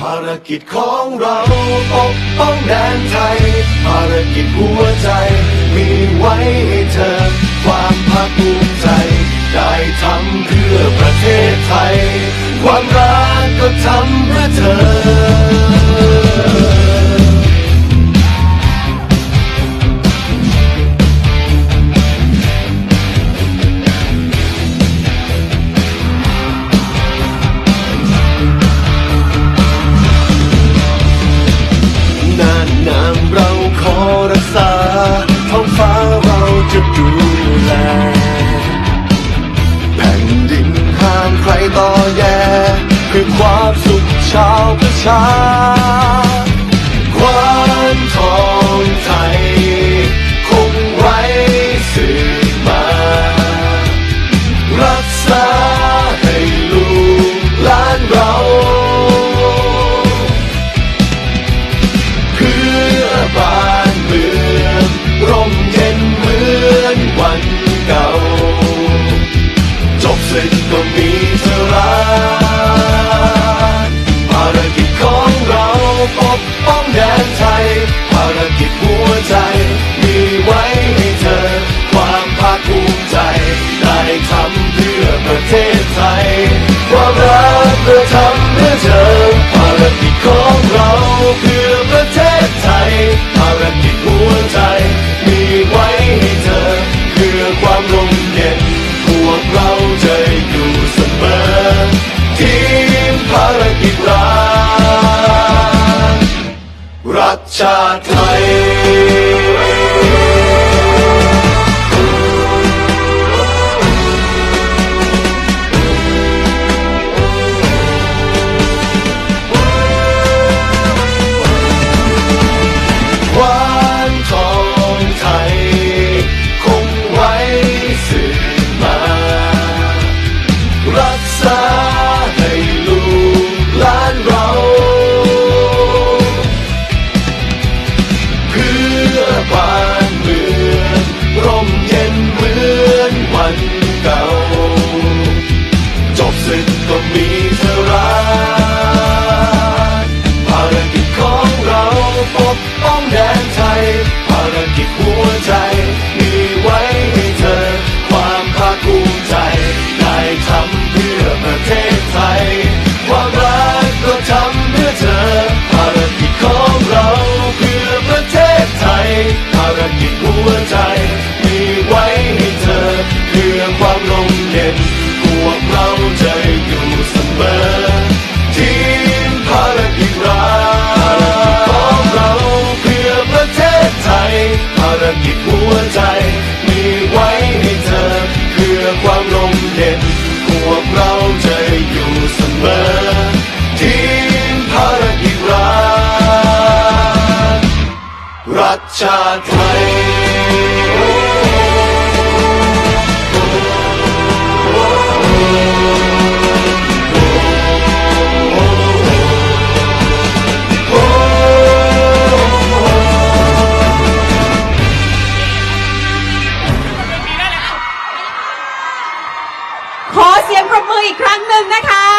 ารกิจของเราปกป้องแดนไทยภารกิจหัวใจมีไว้ให้เธอความภาคภูมิใจได้ทำเพื่อประเทศไทยความรักก็ทำเพื่อเธเราขอรักษาท้องฟ้าเราจะดูแลแผ่นดินห้ามใครต่อแย่เพื่อความสุขชาวประชาคว้านทองไทยคงไว้สืบมารักษาให้ลูกหลานเราบ้านเมืองร่มเย็นเหมือนวันเก่าจบสิ้นก็มีเธอรักภารกิจของเราปกป้องแดนไทยภารกิจหัวใจมีไว้ให้เธอความภาคภูมิใจได้ทำเพื่อประเทศไทยความรักเพื่อทำเพื่อเธอภารกิจของเราเพื่อประเทศไทยภารกิจหัวใจมีไว้ให้เธอเพื่อความร่มเย็นพวกเราจะอยู่เสมอทีมภารกิจรักชาติไทยก็มีเธอรักภารกิจของเราปกป้องแดนไทยภารกิจหัวใจมีไว้ให้เธอความภาคภูมิใจได้ทำเพื่อประเทศไทยความรักก็ทำเพื่อเธอภารกิจของเราเพื่อประเทศไทยภารกิจหัวใจมีไว้ให้เธอเพื่อความร่มเย็นพวกเราจะอยู่เสมอทีมภารกิจของเราเพื่อประเทศไทยภารกิจหัวใจมีไว้ให้เธอเพื่อความร่มเย็นพวกเราจะอยู่เสมอทีมภารกิจรักชาติไทยขอเสียงปรบมืออีกครั้งหนึ่งนะคะ